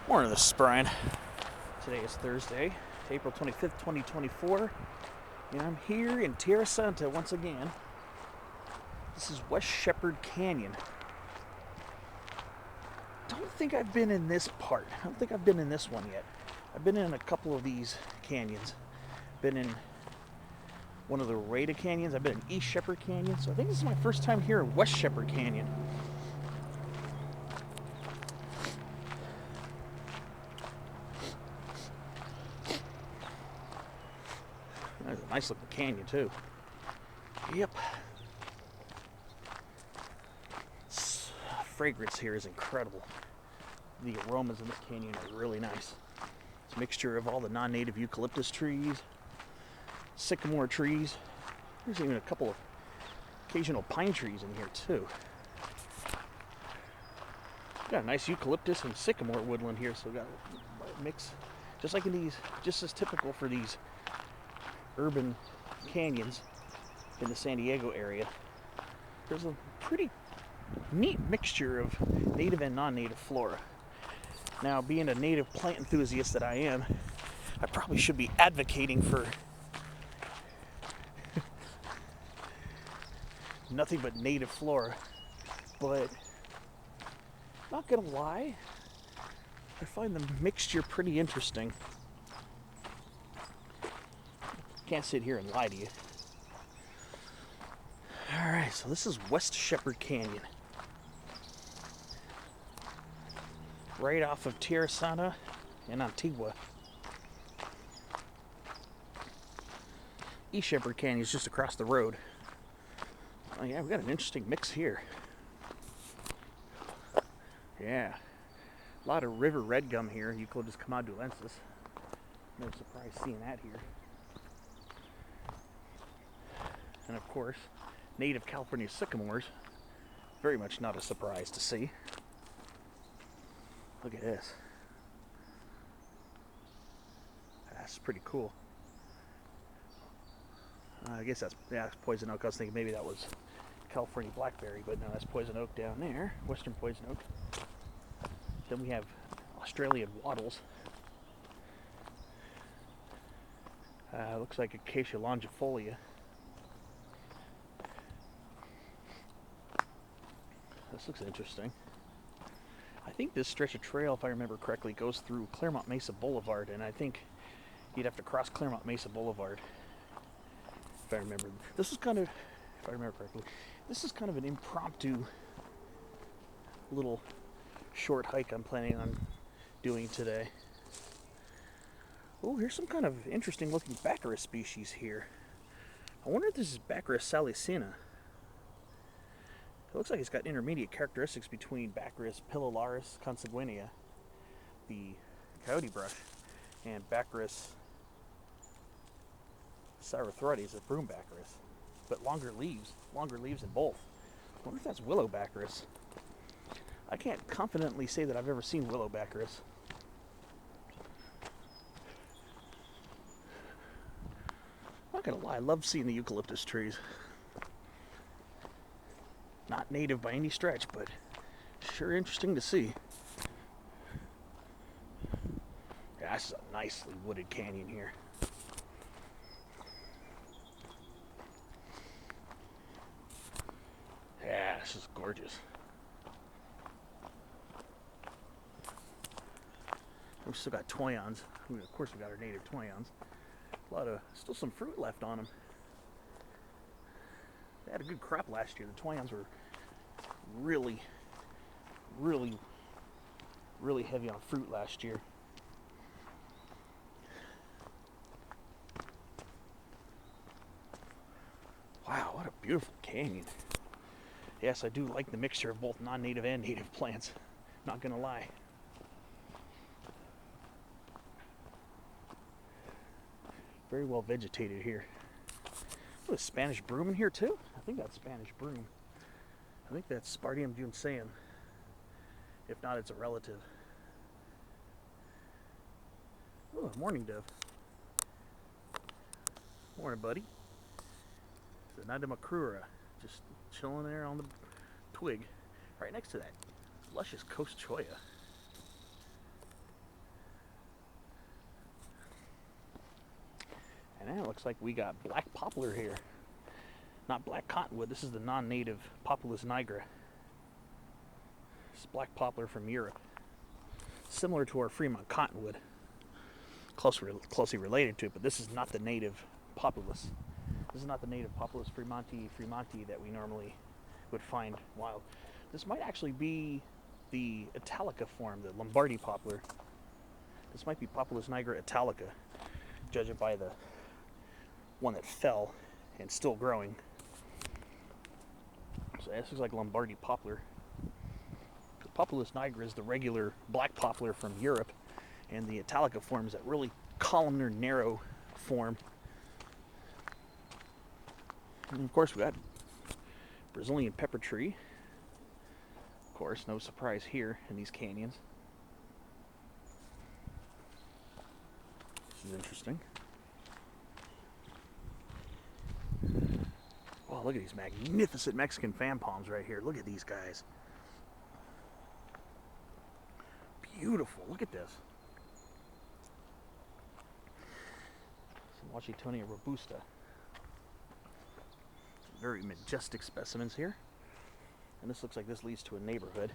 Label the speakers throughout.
Speaker 1: Morning, this is Brian. Today is Thursday, April 25th, 2024, and I'm here in Tierrasanta once again. This is West Shepherd Canyon. Don't think I've been in this part. I don't think I've been in this one yet. I've been in a couple of these canyons. Been in one of the Rada canyons. I've been in East Shepherd Canyon. So I think this is my first time here in West Shepherd Canyon. That's a nice looking canyon too. Yep. Fragrance here is incredible. The aromas in this canyon are really nice. It's a mixture of all the non-native eucalyptus trees, sycamore trees. There's even a couple of occasional pine trees in here too. Got a nice eucalyptus and sycamore woodland here, so we got a mix, just like in these, just as typical for these urban canyons in the San Diego area. There's a pretty neat mixture of native and non-native flora. Now, being a native plant enthusiast that I am, I probably should be advocating for nothing but native flora, but not gonna lie, I find the mixture pretty interesting. Can't sit here and lie to you. Alright, so this is West Shepherd Canyon. Right off of Tierrasanta and Antigua. East Shepherd Canyon is just across the road. Oh yeah, we got an interesting mix here. Yeah. A lot of river red gum here, Eucalyptus comadulensis. No surprise seeing that here. And of course, native California sycamores. Very much not a surprise to see. Look at this. That's pretty cool. I guess that's poison oak. I was thinking maybe that was California blackberry, but no, that's poison oak down there. Western poison oak. Then we have Australian wattles. Looks like Acacia longifolia. This looks interesting. I think this stretch of trail, if I remember correctly, goes through Claremont Mesa Boulevard, and I think you'd have to cross Claremont Mesa Boulevard. If I remember. This is kind of, if I remember correctly, this is kind of an impromptu little short hike I'm planning on doing today. Oh, here's some kind of interesting looking Baccharis species here. I wonder if this is Baccharis salicina. It looks like it's got intermediate characteristics between Baccharis pilolaris consanguinea, the coyote brush, and Baccharis saurothroides, the broom Baccharis, but longer leaves in both. I wonder if that's willow Baccharis. I can't confidently say that I've ever seen willow Baccharis. I'm not gonna lie, I love seeing the eucalyptus trees. Not native by any stretch, but sure interesting to see. Yeah, this is a nicely wooded canyon here. Yeah, this is gorgeous. We've still got toyons. Of course, we got our native toyons. Still some fruit left on them. They had a good crop last year. The toyons were really heavy on fruit last year. Wow, what a beautiful canyon. Yes, I do like the mixture of both non-native and native plants. Not gonna lie. Very well vegetated here. Oh, there's Spanish broom in here too? I think that's Spanish broom. I think that's Spartium junceum. If not, it's a relative. Oh, morning dove. Morning, buddy. It's a Nadimacrura, just chilling there on the twig. Right next to that luscious Coast Cholla. And it looks like we got black poplar here. Not black cottonwood, this is the non-native Populus nigra. It's black poplar from Europe. Similar to our Fremont cottonwood. Closely related to it, but this is not the native Populus. This is not the native Populus fremontii that we normally would find wild. This might actually be the Italica form, the Lombardy poplar. This might be Populus nigra Italica, judging by the one that fell and still growing. So this looks like Lombardy poplar. The Populus nigra is the regular black poplar from Europe, and the Italica form is that really columnar, narrow form. And of course we got Brazilian pepper tree. Of course, no surprise here in these canyons. This is interesting. Oh, look at these magnificent Mexican fan palms right here. Look at these guys. Beautiful. Look at this. Some Washingtonia robusta. Some very majestic specimens here. And this looks like this leads to a neighborhood.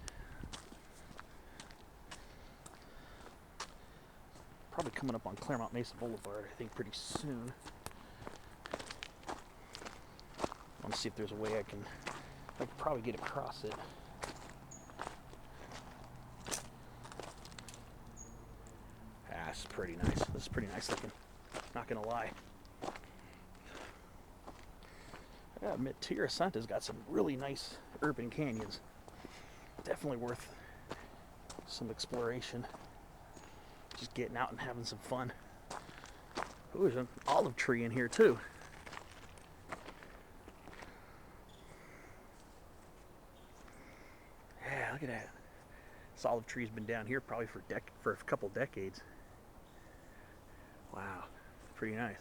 Speaker 1: Probably coming up on Claremont Mesa Boulevard, I think, pretty soon. I want to see if there's a way I can probably get across it. Ah, this is pretty nice. This is pretty nice looking. Not gonna lie. I gotta admit, Tierrasanta's got some really nice urban canyons. Definitely worth some exploration. Just getting out and having some fun. Ooh, there's an olive tree in here too. Yeah, look at that. This olive tree's been down here probably for a couple decades. Wow, pretty nice.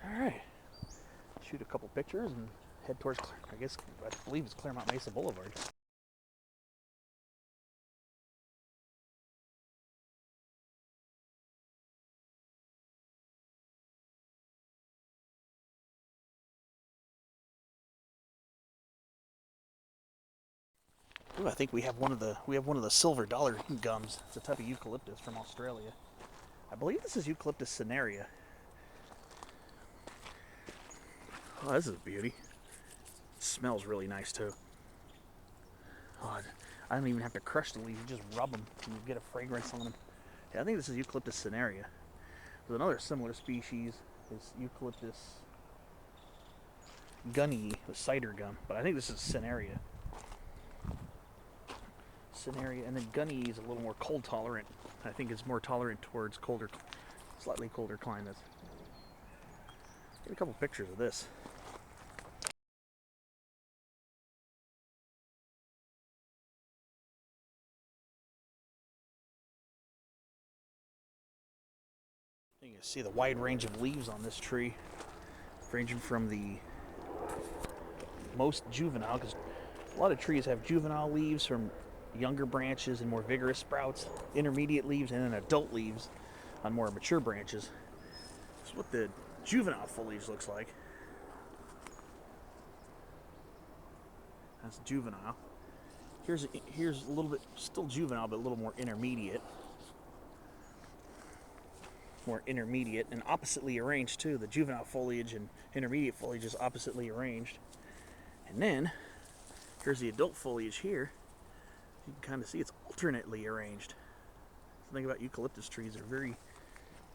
Speaker 1: All right, shoot a couple pictures and head towards, I believe it's Claremont Mesa Boulevard. Ooh, I think we have one of the silver dollar gums. It's a type of eucalyptus from Australia. I believe this is Eucalyptus cinerea. Oh, this is a beauty. It smells really nice too. Oh, I don't even have to crush the leaves; you just rub them and you get a fragrance on them. Yeah, I think this is Eucalyptus cinerea. There's another similar species is Eucalyptus gunnii, with cider gum, but I think this is cinerea. Cinerea, and then gunnii is a little more cold tolerant. I think it's more tolerant towards slightly colder climates. Get a couple pictures of this. You can see the wide range of leaves on this tree, ranging from the most juvenile, because a lot of trees have juvenile leaves from younger branches and more vigorous sprouts, intermediate leaves, and then adult leaves on more mature branches. That's what the juvenile foliage looks like. That's juvenile. Here's a little bit still juvenile, but a little more intermediate. More intermediate and oppositely arranged too. The juvenile foliage and intermediate foliage is oppositely arranged. And then here's the adult foliage here. You can kind of see it's alternately arranged. The thing about eucalyptus trees, they're very,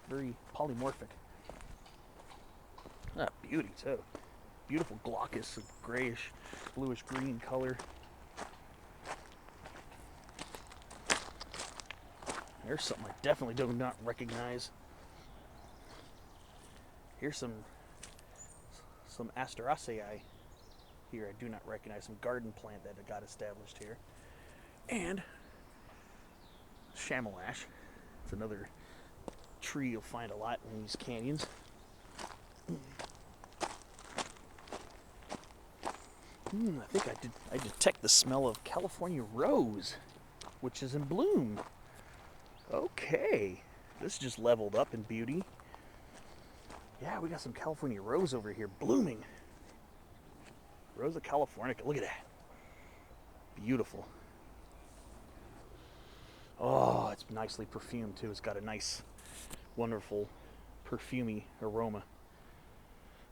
Speaker 1: very polymorphic. Ah, beauty too. Beautiful glaucous, grayish, bluish green color. There's something I definitely do not recognize. Here's some Asteraceae here I do not recognize. Some garden plant that got established here. And chamelash. It's another tree you'll find a lot in these canyons. I think I detect the smell of California rose, which is in bloom. Okay, this just leveled up in beauty. Yeah, we got some California rose over here blooming. Rose of California. Look at that. Beautiful. Oh, it's nicely perfumed too. It's got a nice, wonderful, perfumey aroma.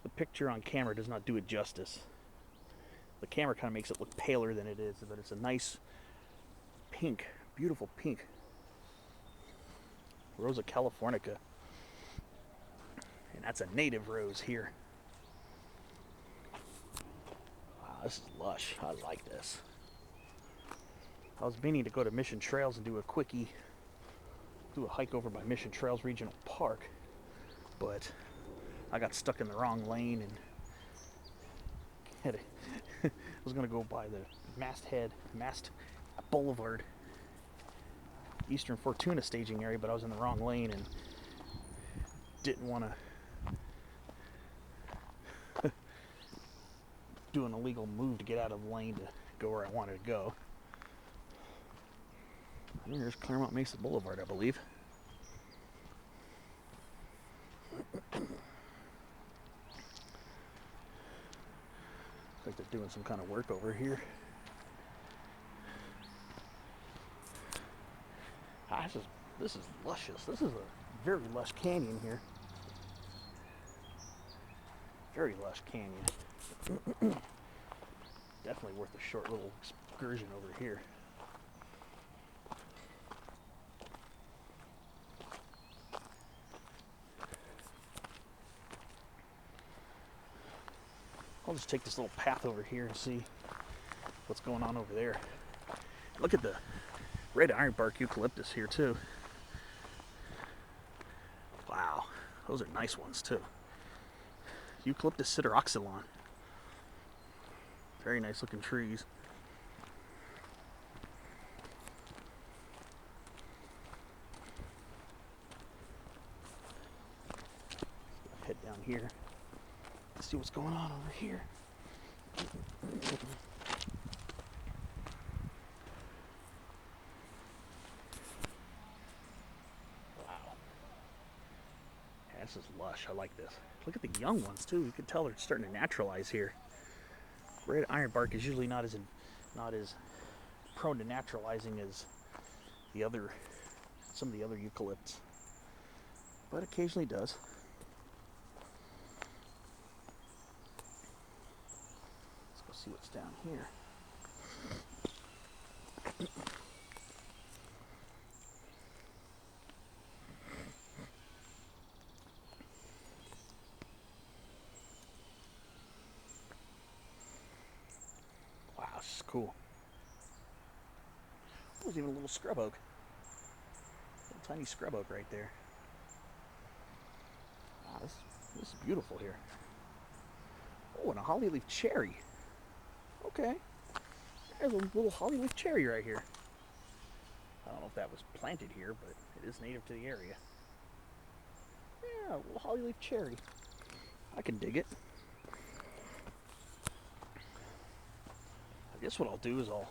Speaker 1: The picture on camera does not do it justice. The camera kind of makes it look paler than it is, but it's a nice pink, beautiful pink. Rose of Californica. And that's a native rose here. Wow, this is lush. I like this. I was meaning to go to Mission Trails and do a quickie, do a hike over by Mission Trails Regional Park, but I got stuck in the wrong lane and I was going to go by the Mast Boulevard, Eastern Fortuna staging area, but I was in the wrong lane and didn't want to do an illegal move to get out of the lane to go where I wanted to go. And here's Claremont Mesa Boulevard, I believe. Looks like they're doing some kind of work over here. This is luscious. This is a very lush canyon here. Very lush canyon. Definitely worth a short little excursion over here. I'll just take this little path over here and see what's going on over there. Look at the red ironbark eucalyptus here too. Wow, those are nice ones too. Eucalyptus sideroxylon. Very nice looking trees. Head down here. See what's going on over here. Wow. Yeah, this is lush. I like this. Look at the young ones too. You can tell they're starting to naturalize here. Red ironbark is usually not as prone to naturalizing as some of the other eucalypts, but occasionally does. See what's down here. Wow, this is cool. There's even a little scrub oak. Little tiny scrub oak right there. Wow, this is beautiful here. Oh, and a hollyleaf cherry. Okay, there's a little hollyleaf cherry right here. I don't know if that was planted here, but it is native to the area. Yeah, a little hollyleaf cherry. I can dig it. I guess what I'll do is I'll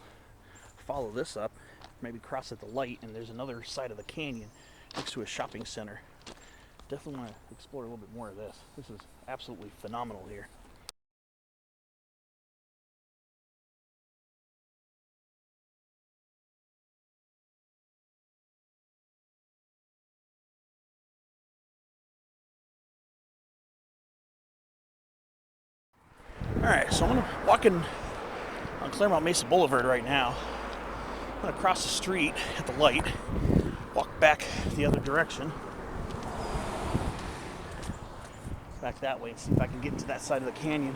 Speaker 1: follow this up, maybe cross at the light, and there's another side of the canyon next to a shopping center. Definitely want to explore a little bit more of this. This is absolutely phenomenal here. Alright, so I'm walking on Claremont Mesa Boulevard right now. I'm going to cross the street at the light, walk back the other direction. Back that way and see if I can get into that side of the canyon.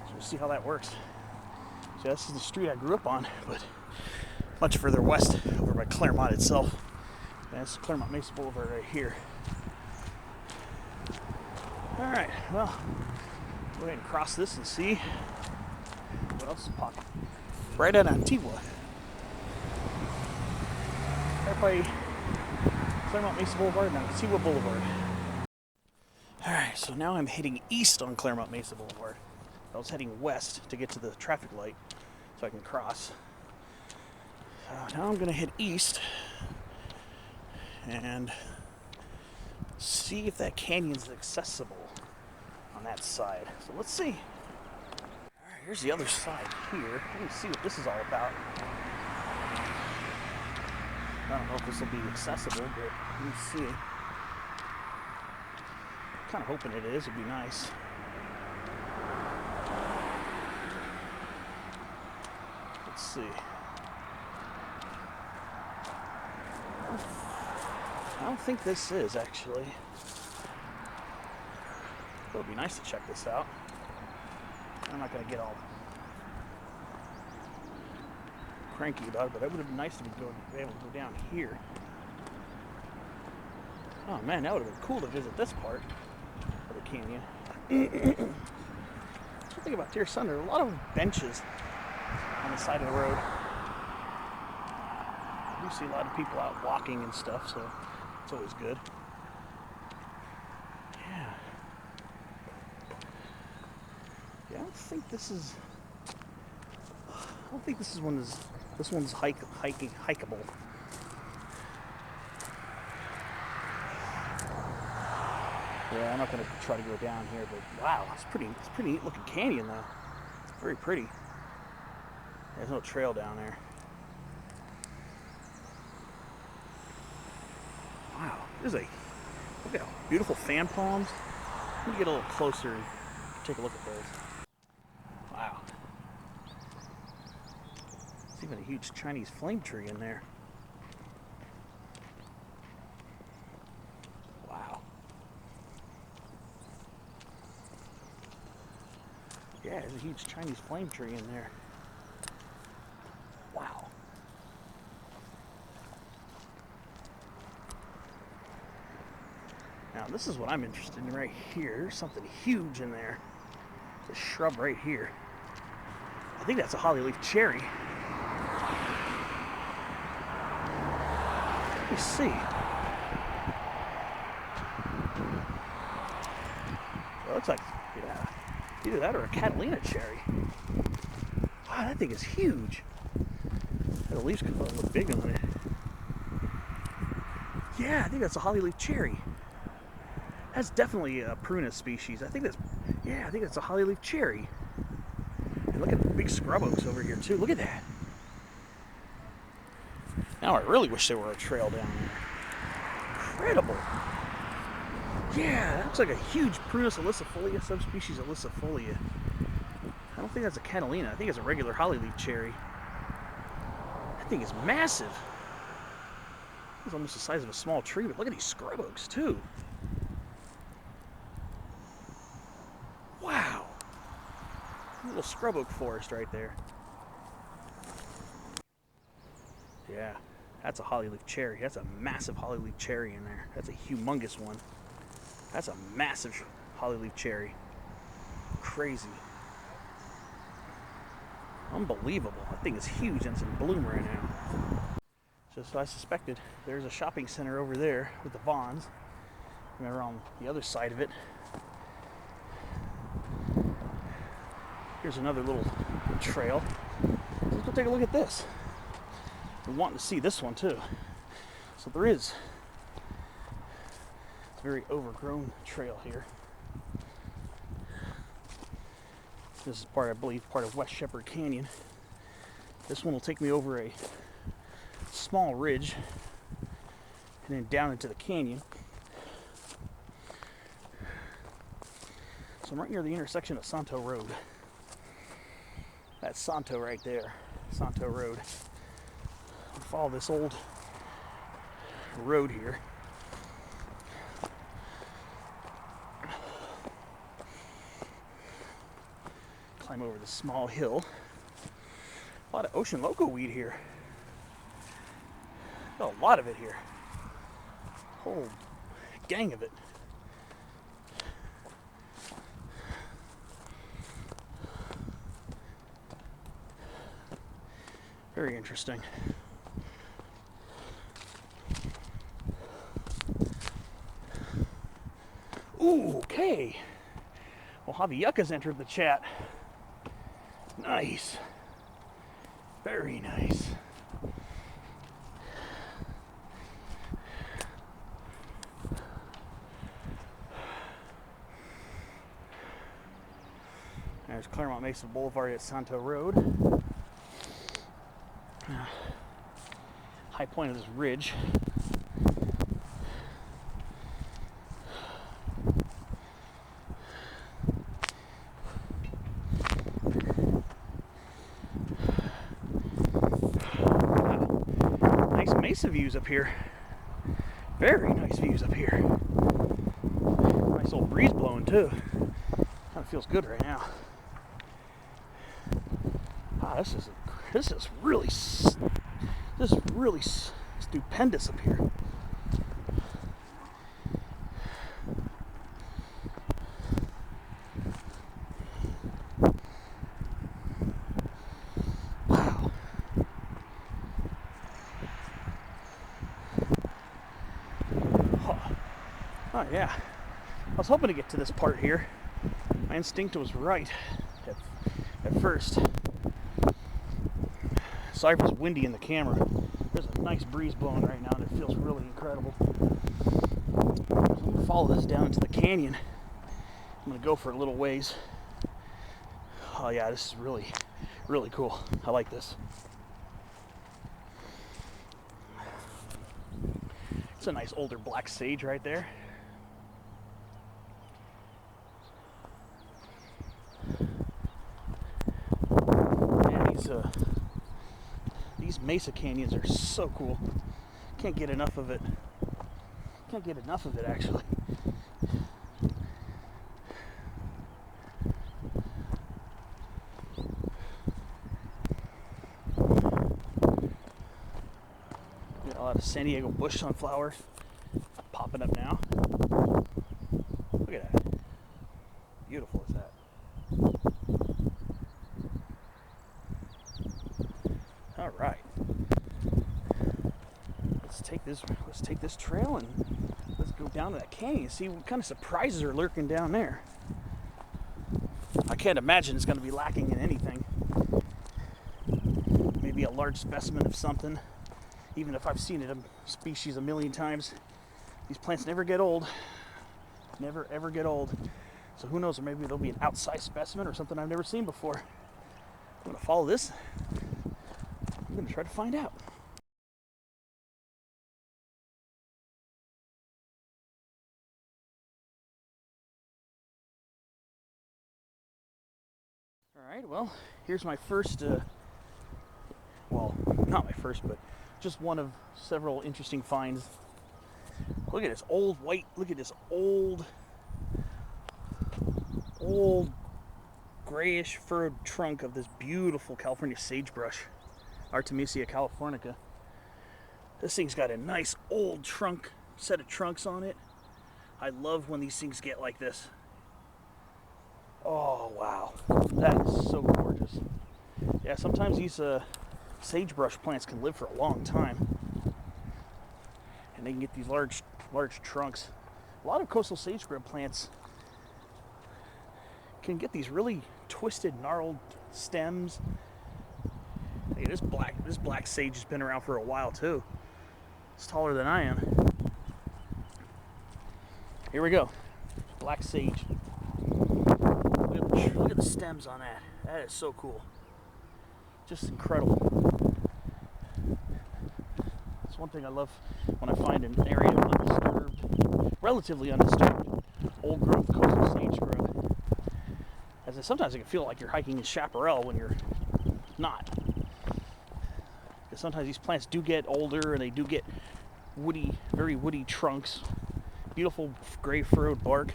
Speaker 1: So we'll see how that works. So this is the street I grew up on, but much further west over by Claremont itself. And that's Claremont Mesa Boulevard right here. Alright, well, go ahead and cross this and see what else is popping. Right at Antigua. Right by Claremont Mesa Boulevard and Antigua Boulevard. Alright, so now I'm heading east on Claremont Mesa Boulevard. I was heading west to get to the traffic light so I can cross. So now I'm going to head east and see if that canyon's accessible on that side. So let's see. Alright, here's the other side here. Let me see what this is all about. I don't know if this will be accessible, but let me see. Kind of hoping it is. It'd be nice. Let's see. I don't think this is actually. It would be nice to check this out. I'm not going to get all cranky about it, but it would have been nice to be able to go down here. Oh man, that would have been cool to visit this part of the canyon. That's the thing about Tierrasanta, there are a lot of benches on the side of the road. You see a lot of people out walking and stuff, so it's always good. Yeah, I don't think this is one is. This one's hikeable. Yeah, I'm not gonna try to go down here, but wow, it's pretty neat looking canyon though. It's very pretty. There's no trail down there. Wow, look at how beautiful fan palms. Let me get a little closer and take a look at those. Wow. There's even a huge Chinese flame tree in there. Wow. Yeah, there's a huge Chinese flame tree in there. Wow. Now this is what I'm interested in right here. There's something huge in there. It's a shrub right here. I think that's a hollyleaf cherry. Let me see. It looks like, yeah, either that or a Catalina cherry. Wow, that thing is huge. The leaves could look big on it. Yeah, I think that's a hollyleaf cherry. That's definitely a prunus species. I think that's a hollyleaf cherry. And look at the big scrub oaks over here too. Look at that. Now I really wish there were a trail down there. Incredible. Yeah, that looks like a huge Prunus ilicifolia, subspecies ilicifolia. I don't think that's a Catalina. I think it's a regular hollyleaf cherry. That thing is massive. It's almost the size of a small tree, but look at these scrub oaks too. Wow. A little scrub oak forest right there. Yeah, that's a hollyleaf cherry. That's a massive hollyleaf cherry in there. That's a humongous one. That's a massive hollyleaf cherry. Crazy. Unbelievable. That thing is huge and it's in bloom right now. Just as I suspected, there's a shopping center over there with the Vons. And they're on the other side of it. Here's another little trail. Let's go take a look at this. We're wanting to see this one too. So there is. It's a very overgrown trail here. This is part, I believe, part of West Shepherd Canyon. This one will take me over a small ridge and then down into the canyon. So I'm right near the intersection of Santo Road. That's Santo right there, Santo Road. I'll follow this old road here. Climb over this small hill. A lot of ocean loco weed here. Got a lot of it here. Whole gang of it. Very interesting. Ooh, okay. Well, Javi Yucca's entered the chat. Nice. Very nice. There's Claremont Mesa Boulevard at Santo Road. High point of this ridge. Wow. Nice mesa views up here. Very nice views up here. Nice old breeze blowing too. Kind of feels good right now. Wow, this is really stupendous up here. Wow. Oh yeah. I was hoping to get to this part here. My instinct was right at first. Sorry if it's windy in the camera. There's a nice breeze blowing right now and it feels really incredible. So I'm going to follow this down into the canyon. I'm going to go for a little ways. Oh yeah, this is really, really cool. I like this. It's a nice older black sage right there. These mesa canyons are so cool. Can't get enough of it. Can't get enough of it, actually. Got a lot of San Diego bush sunflower popping up now. Look at that. Beautiful is that. All right. Let's take this trail and let's go down to that canyon and see what kind of surprises are lurking down there. I can't imagine it's going to be lacking in anything. Maybe a large specimen of something. Even if I've seen it a species a million times, these plants never get old. Never ever get old. So who knows, or maybe there'll be an outsized specimen or something I've never seen before. I'm going to follow this. I'm going to try to find out. Alright, well, here's my first, well, not my first, but just one of several interesting finds. Look at this old white, look at this old grayish furrowed trunk of this beautiful California sagebrush, Artemisia californica. This thing's got a nice old set of trunks on it. I love when these things get like this. Oh wow, that is so gorgeous. Yeah, sometimes these sagebrush plants can live for a long time, and they can get these large trunks. A lot of coastal sage scrub plants can get these really twisted, gnarled stems. Hey, this black sage has been around for a while too. It's taller than I am. Here we go, black sage. Look at the stems on that. That is so cool. Just incredible. It's one thing I love when I find an area of undisturbed, relatively undisturbed, old growth coastal sage scrub. As sometimes it can feel like you're hiking in chaparral when you're not. Because sometimes these plants do get older and they do get woody, very woody trunks, beautiful gray furrowed bark.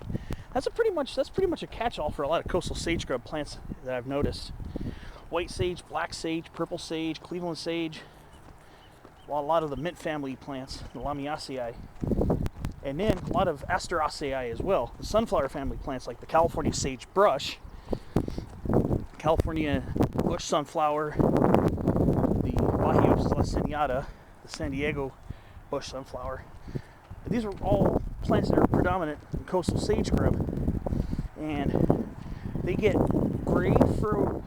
Speaker 1: That's pretty much a catch-all for a lot of coastal sage scrub plants that I've noticed. White sage, black sage, purple sage, Cleveland sage, well, a lot of the mint family plants, the Lamiaceae, and then a lot of Asteraceae as well. The sunflower family plants like the California sagebrush, California bush sunflower, the Bahiopsis laciniata, the San Diego bush sunflower. These are all plants that are predominant in coastal sage scrub, and they get gray furrowed,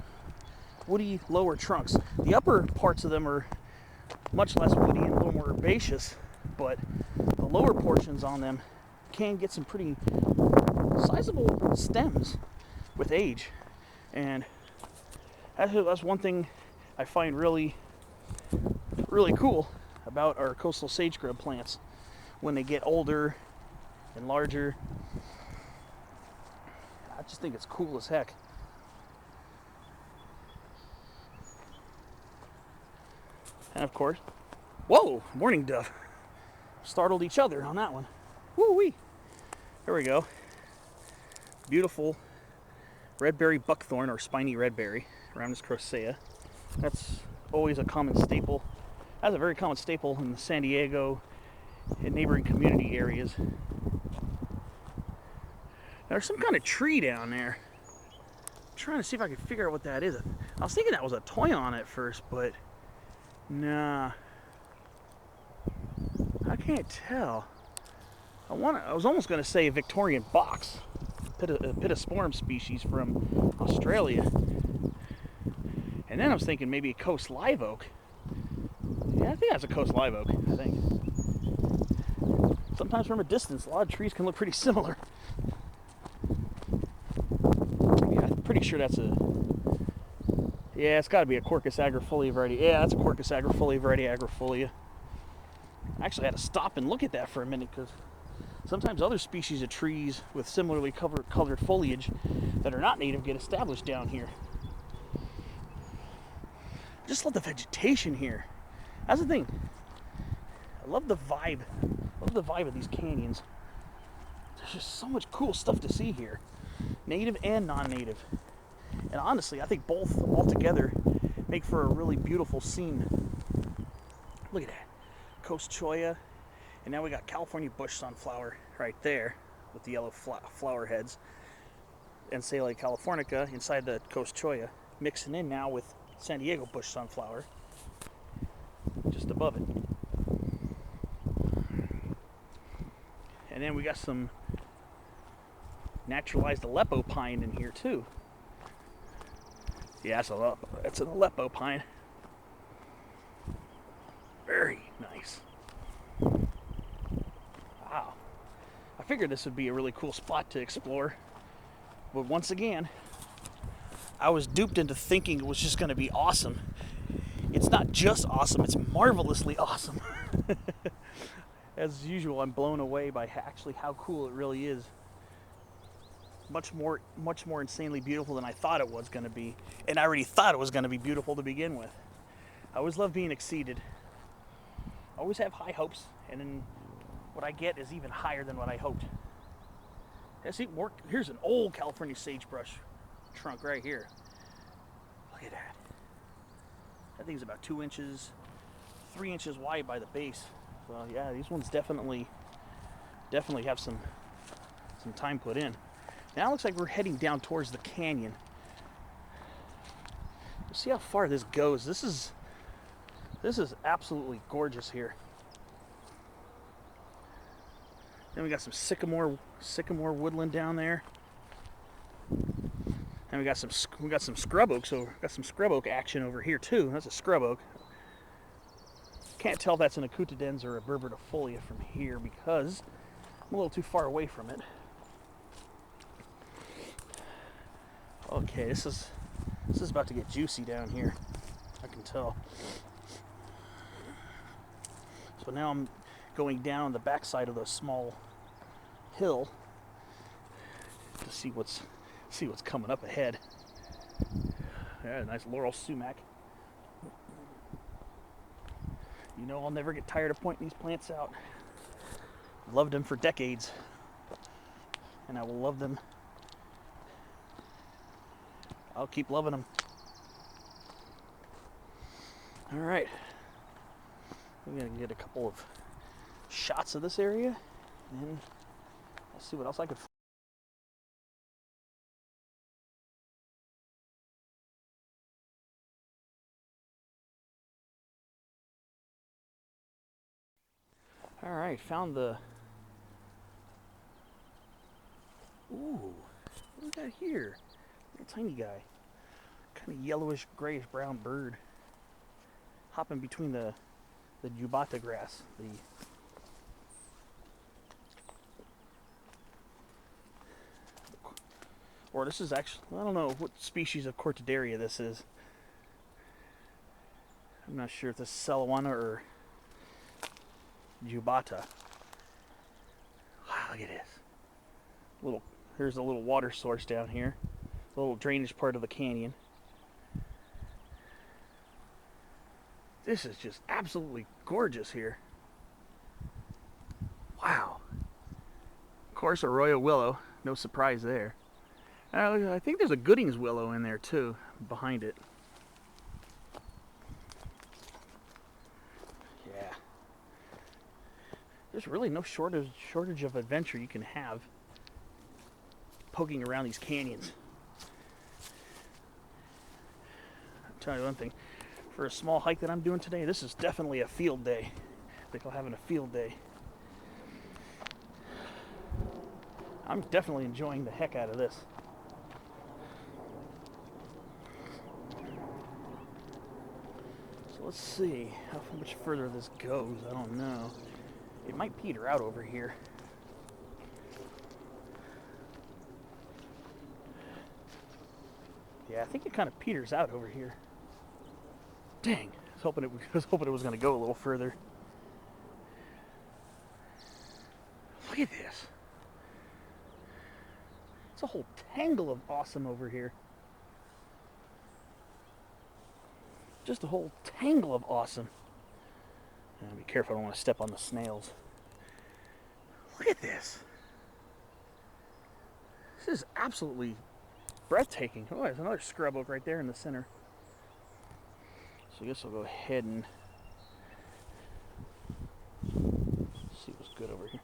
Speaker 1: woody lower trunks. The upper parts of them are much less woody and a little more herbaceous, but the lower portions on them can get some pretty sizable stems with age. And that's one thing I find really cool about our coastal sage grub plants. When they get older and larger, I just think it's cool as heck. And of course, whoa, mourning dove. Startled each other on that one. Woo-wee. There we go. Beautiful redberry buckthorn, or spiny redberry, Rhamnus crocea. That's always a common staple. That's a very common staple in the San Diego and neighboring community areas. There's some kind of tree down there. I'm trying to see if I can figure out what that is. I was thinking that was a toyon at first, but nah. I can't tell. I was almost going to say a Victorian box, Pittosporum species from Australia. And then I was thinking maybe a coast live oak. Yeah, I think that's a coast live oak, I think. Sometimes from a distance, a lot of trees can look pretty similar. Yeah, I'm pretty sure that's a... Yeah, it's got to be a Quercus agrifolia variety. Yeah, that's a Quercus agrifolia variety agrifolia. I actually had to stop and look at that for a minute, because sometimes other species of trees with similarly colored foliage that are not native get established down here. I just love the vegetation here. That's the thing. I love the vibe. I love the vibe of these canyons. There's just so much cool stuff to see here, native and non-native. And honestly, I think both altogether make for a really beautiful scene. Look at that. Coast cholla, and now we got California bush sunflower right there with the yellow flower heads, and Salea californica inside the coast cholla, mixing in now with San Diego bush sunflower just above it. And then we got some naturalized Aleppo pine in here too. Yeah, that's an Aleppo pine. Very nice. Wow. I figured this would be a really cool spot to explore. But once again, I was duped into thinking it was just going to be awesome. It's not just awesome, it's marvelously awesome. As usual, I'm blown away by actually how cool it really is. Much more insanely beautiful than I thought it was going to be. And I already thought it was going to be beautiful to begin with. I always love being exceeded. I always have high hopes, and then what I get is even higher than what I hoped. Here's an old California sagebrush trunk right here. Look at that. That thing's about 2 inches, 3 inches wide by the base. So yeah, these ones definitely have some time put in. Now it looks like we're heading down towards the canyon. We'll see how far this goes. This is absolutely gorgeous here. Then we got some sycamore woodland down there. And we got some scrub oak, so got some scrub oak action over here too. That's a scrub oak. Can't tell if that's an acutidens or a berbertifolia from here because I'm a little too far away from it. Okay, this is about to get juicy down here. I can tell. So now I'm going down the backside of the small hill to see what's coming up ahead. Yeah, nice laurel sumac. You know, I'll never get tired of pointing these plants out. Loved them for decades, and I will love them. I'll keep loving them. All right, I'm gonna get a couple of shots of this area, and then I'll see what else I could find. All right, found the... Ooh, what do we got here? A tiny guy. Kind of yellowish, grayish brown bird. Hopping between the jubata grass. Or this is actually, I don't know what species of Cortidaria this is. I'm not sure if this is Salawana or Jubata. Wow, look at this. Here's a little water source down here. A little drainage part of the canyon. This is just absolutely gorgeous here. Wow. Of course, Arroyo willow. No surprise there. I think there's a Goodings willow in there too, behind it. Yeah. There's really no shortage of adventure you can have poking around these canyons. I'll tell you one thing. For a small hike that I'm doing today, this is definitely a field day. I think I'm having a field day. I'm definitely enjoying the heck out of this. So let's see how much further this goes. I don't know. It might peter out over here. Yeah, I think it kind of peters out over here. Dang, I was hoping it was going to go a little further. Look at this. It's a whole tangle of awesome over here. Just a whole tangle of awesome. Be careful, I don't want to step on the snails. Look at this. This is absolutely breathtaking. Oh, there's another scrub oak right there in the center. So I guess I'll go ahead and see what's good over here.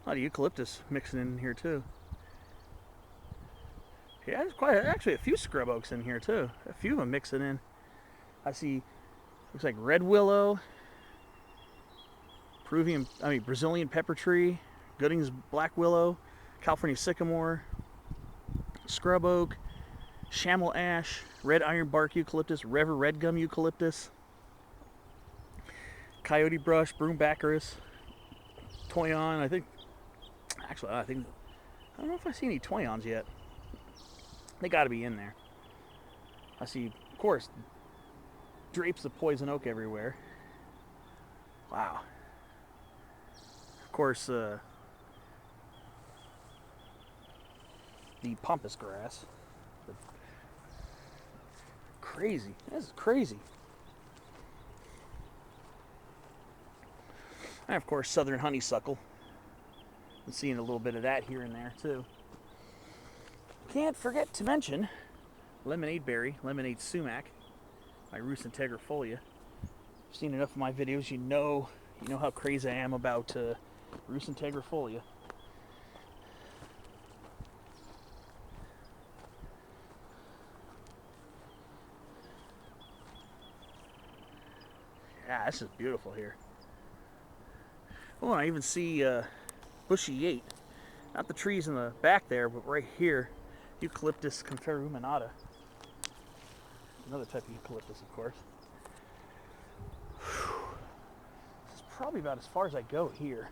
Speaker 1: A lot of eucalyptus mixing in here too. Yeah, there's actually a few scrub oaks in here too. A few of them mixing in. I see, looks like red willow, Brazilian pepper tree, Gooding's black willow, California sycamore, scrub oak, chamois ash, red ironbark eucalyptus, Rever red gum eucalyptus, coyote brush, broom baccharis, toyon. I don't know if I see any toyons yet. They got to be in there. I see, of course, drapes of poison oak everywhere. Wow. Of course, the pampas grass. Crazy. This is crazy. And of course, southern honeysuckle. I'm seeing a little bit of that here and there too. Can't forget to mention lemonade berry, lemonade sumac, my Rus integrifolia. You've seen enough of my videos, you know how crazy I am about Rus integrifolia. Yeah, this is beautiful here. Oh, and I even see bushy yate. Not the trees in the back there, but right here, Eucalyptus conferruminata. Another type of eucalyptus, of course. Whew. This is probably about as far as I go here.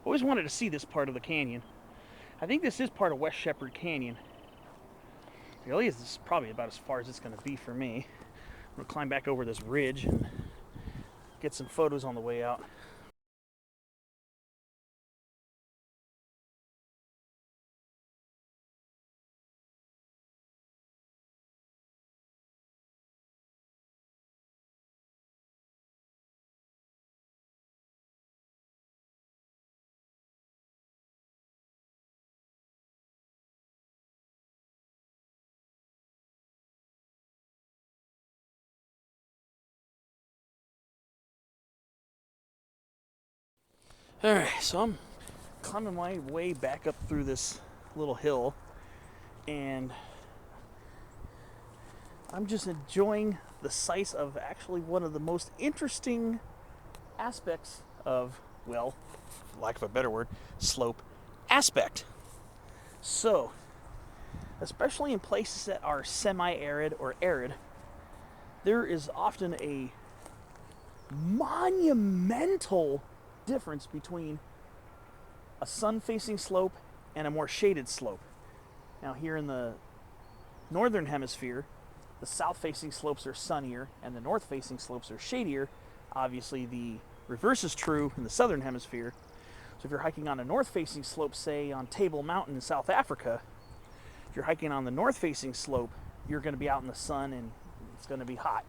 Speaker 1: Always wanted to see this part of the canyon. I think this is part of West Shepherd Canyon. Really, this is probably about as far as it's going to be for me. I'm going to climb back over this ridge and get some photos on the way out. Alright, so I'm climbing my way back up through this little hill, and I'm just enjoying the sight of actually one of the most interesting aspects of, well, for lack of a better word, slope aspect. So, especially in places that are semi-arid or arid, there is often a monumental difference between a sun-facing slope and a more shaded slope. Now here in the northern hemisphere, the south-facing slopes are sunnier and the north-facing slopes are shadier. Obviously the reverse is true in the southern hemisphere. So if you're hiking on a north-facing slope, say on Table Mountain in South Africa, if you're hiking on the north-facing slope, you're going to be out in the sun and it's going to be hot.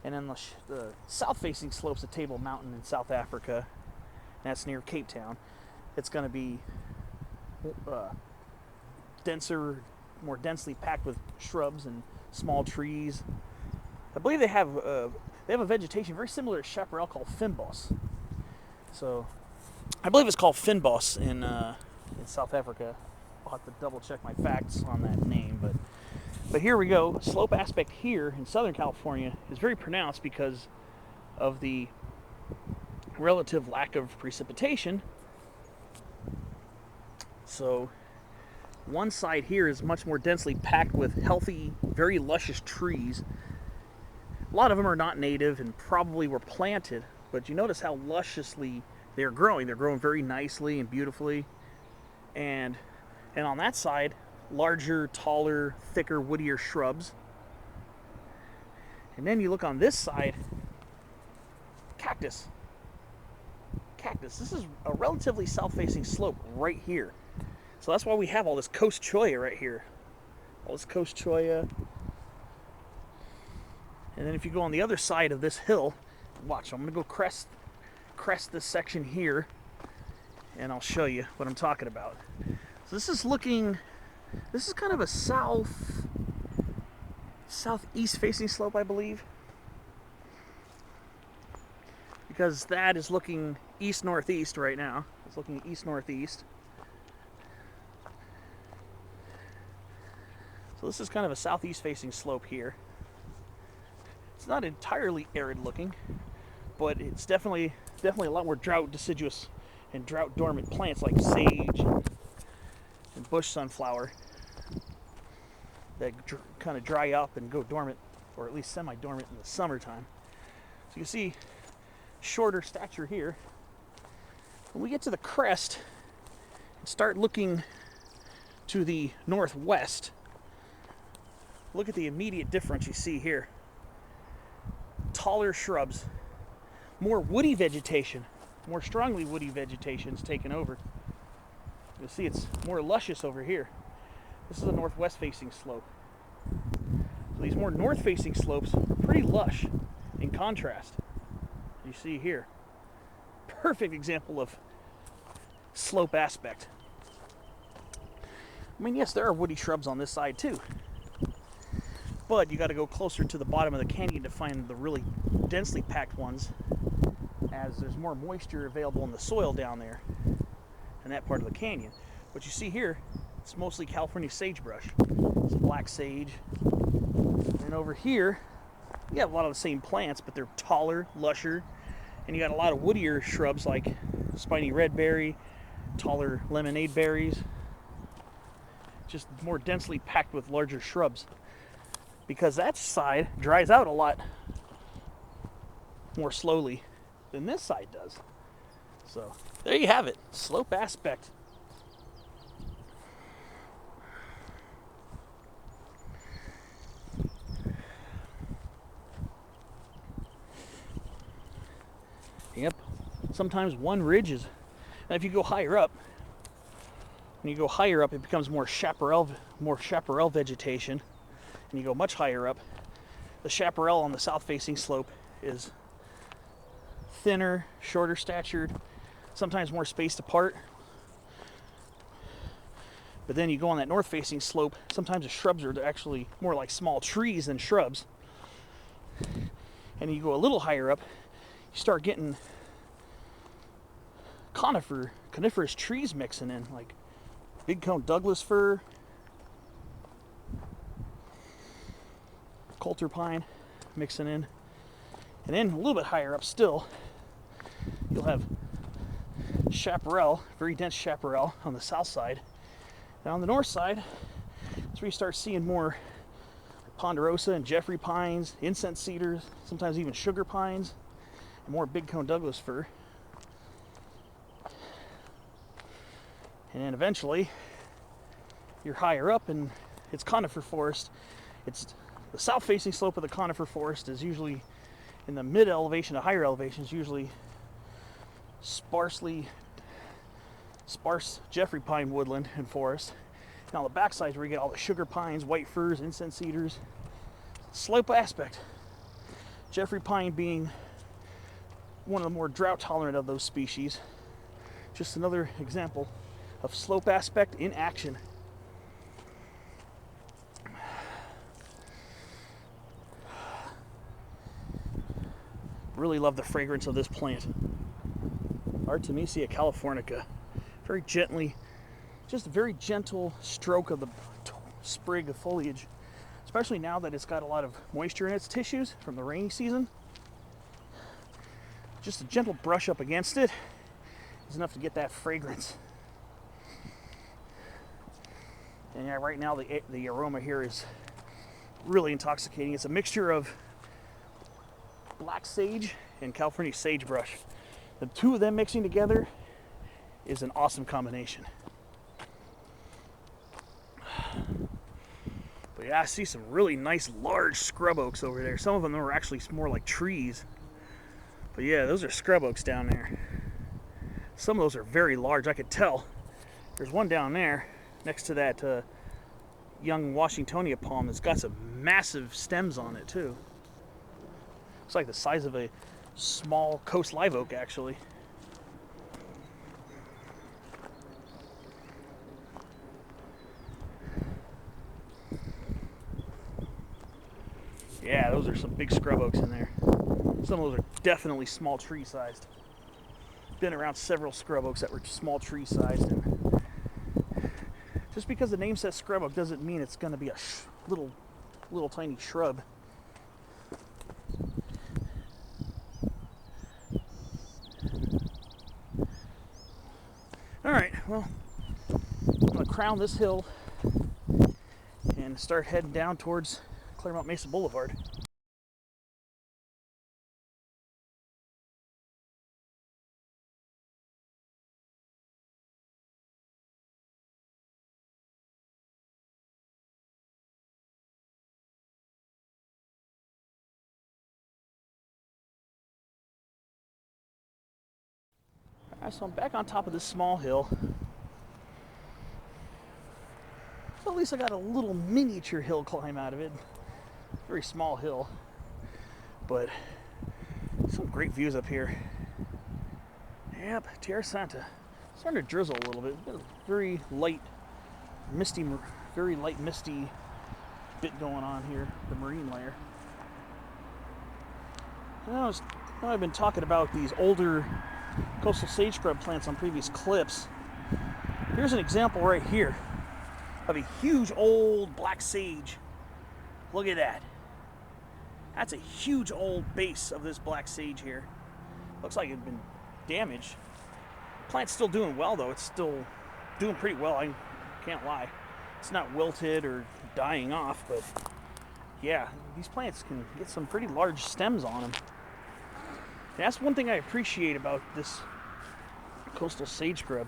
Speaker 1: And then the south-facing slopes of Table Mountain in South Africa, that's near Cape Town, it's going to be denser, more densely packed with shrubs and small trees. I believe they have a vegetation very similar to chaparral called fynbos. So I believe it's called fynbos in South Africa. I'll have to double check my facts on that name, but here we go. Slope aspect here in Southern California is very pronounced because of the relative lack of precipitation. So one side here is much more densely packed with healthy, very luscious trees. A lot of them are not native and probably were planted, but you notice how lusciously they're growing. They're growing very nicely and beautifully. And on that side, larger, taller, thicker, woodier shrubs. And then you look on this side, cactus. Cactus. This is a relatively south-facing slope right here. So that's why we have all this coast cholla right here. All this coast cholla. And then if you go on the other side of this hill, watch, I'm going to go crest this section here, and I'll show you what I'm talking about. So this is kind of a southeast facing slope, I believe, because that is looking east-northeast right now. It's looking east-northeast. So this is kind of a southeast facing slope here. It's not entirely arid looking, but it's definitely a lot more drought deciduous and drought dormant plants like sage and bush sunflower that kind of dry up and go dormant, or at least semi-dormant in the summertime. So you can see shorter stature here. When we get to the crest and start looking to the northwest, look at the immediate difference you see here. Taller shrubs, more woody vegetation, more strongly woody vegetation is taken over. You'll see it's more luscious over here. This is a northwest facing slope. So these more north facing slopes are pretty lush in contrast. You see here, perfect example of slope aspect. I mean, yes, there are woody shrubs on this side too, but you got to go closer to the bottom of the canyon to find the really densely packed ones, as there's more moisture available in the soil down there in that part of the canyon. What you see here, it's mostly California sagebrush. It's black sage. And over here, you have a lot of the same plants, but they're taller, lusher, and you got a lot of woodier shrubs like spiny redberry, taller lemonade berries, just more densely packed with larger shrubs, because that side dries out a lot more slowly than this side does. So there you have it, slope aspect. Yep, sometimes one ridge is, and if you go higher up, it becomes more chaparral vegetation, and you go much higher up, the chaparral on the south-facing slope is thinner, shorter statured, sometimes more spaced apart. But then you go on that north-facing slope, sometimes the shrubs are actually more like small trees than shrubs. And you go a little higher up, you start getting coniferous trees mixing in, like big cone Douglas fir, coulter pine mixing in. And then a little bit higher up still, you'll have chaparral, very dense chaparral on the south side. And on the north side, that's where you start seeing more ponderosa and Jeffrey pines, incense cedars, sometimes even sugar pines. and more big cone Douglas fir. And then eventually, you're higher up and it's conifer forest. It's the south-facing slope of the conifer forest is usually in the mid-elevation to higher elevations, usually sparse Jeffrey pine woodland and forest. And on the backside is where you get all the sugar pines, white firs, incense cedars. Slope aspect. Jeffrey pine being one of the more drought tolerant of those species. Just another example of slope aspect in action. Really love the fragrance of this plant. Artemisia californica. Very gently, just a very gentle stroke of the sprig of foliage, especially now that it's got a lot of moisture in its tissues from the rainy season. Just a gentle brush up against it is enough to get that fragrance. And yeah, right now the aroma here is really intoxicating. It's a mixture of black sage and California sagebrush. The two of them mixing together is an awesome combination. But yeah, I see some really nice large scrub oaks over there. Some of them are actually more like trees. But yeah, those are scrub oaks down there. Some of those are very large, I could tell. There's one down there next to that young Washingtonia palm that's got some massive stems on it too. It's like the size of a small coast live oak, actually. Yeah, those are some big scrub oaks in there. Some of those are definitely small tree sized. Been around several scrub oaks that were small tree sized, and just because the name says scrub oak doesn't mean it's going to be a little tiny shrub. All right, well, I'm going to crown this hill and start heading down towards Claremont Mesa Boulevard. All right, so I'm back on top of this small hill. So at least I got a little miniature hill climb out of it. Very small hill, but some great views up here. Yep, Tierrasanta. Starting to drizzle a little bit. Very light, misty bit going on here, the marine layer. I've been talking about these older coastal sage scrub plants on previous clips. Here's an example right here of a huge old black sage. Look at that. That's a huge old base of this black sage here. Looks like it's been damaged. The plant's still doing well though. It's still doing pretty well, I can't lie. It's not wilted or dying off, but yeah, these plants can get some pretty large stems on them. And that's one thing I appreciate about this coastal sage scrub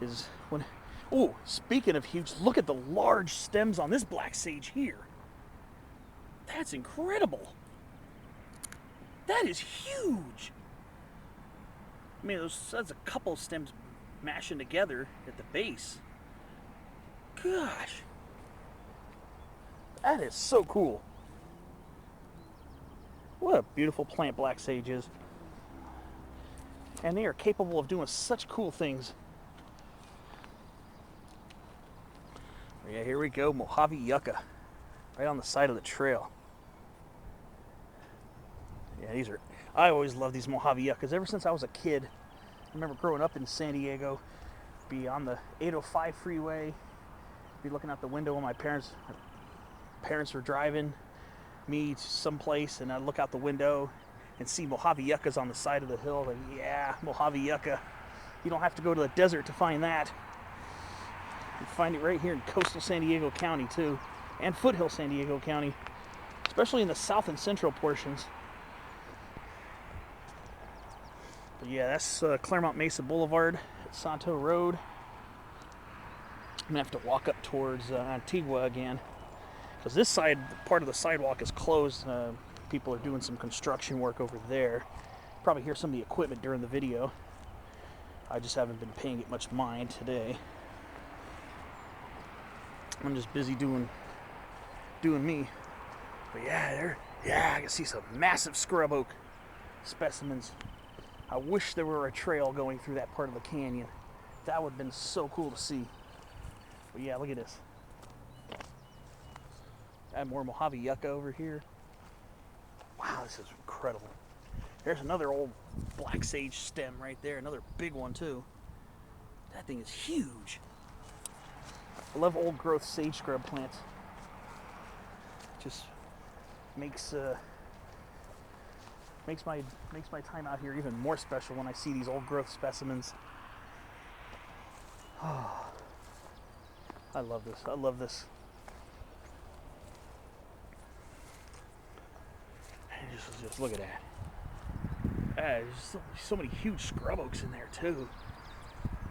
Speaker 1: is when, oh, speaking of huge, look at the large stems on this black sage here. That's incredible. That is huge. I mean, that's a couple stems mashing together at the base. Gosh. That is so cool. What a beautiful plant black sage is. And they are capable of doing such cool things. Yeah, here we go, Mojave yucca. Right on the side of the trail. Yeah, I always loved these Mojave yuccas. Ever since I was a kid, I remember growing up in San Diego, be on the 805 freeway, be looking out the window when my parents were driving me to someplace, and I'd look out the window and see Mojave yuccas on the side of the hill. Like, yeah, Mojave yucca. You don't have to go to the desert to find that. You find it right here in coastal San Diego County too, and foothill San Diego County, especially in the south and central portions. But yeah, that's Claremont Mesa Boulevard at Santo Road. I'm gonna have to walk up towards Antigua again, because this side, part of the sidewalk is closed. People are doing some construction work over there. Probably hear some of the equipment during the video. I just haven't been paying it much mind today. I'm just busy doing me. But yeah, I can see some massive scrub oak specimens. I wish there were a trail going through that part of the canyon. That would have been so cool to see. But yeah, look at this. Add more Mojave yucca over here. Wow, this is incredible. There's another old black sage stem right there. Another big one too. That thing is huge. I love old growth sage scrub plants. Just makes my time out here even more special when I see these old growth specimens. Oh, I love this. I love this. And just look at that. There's so many huge scrub oaks in there too.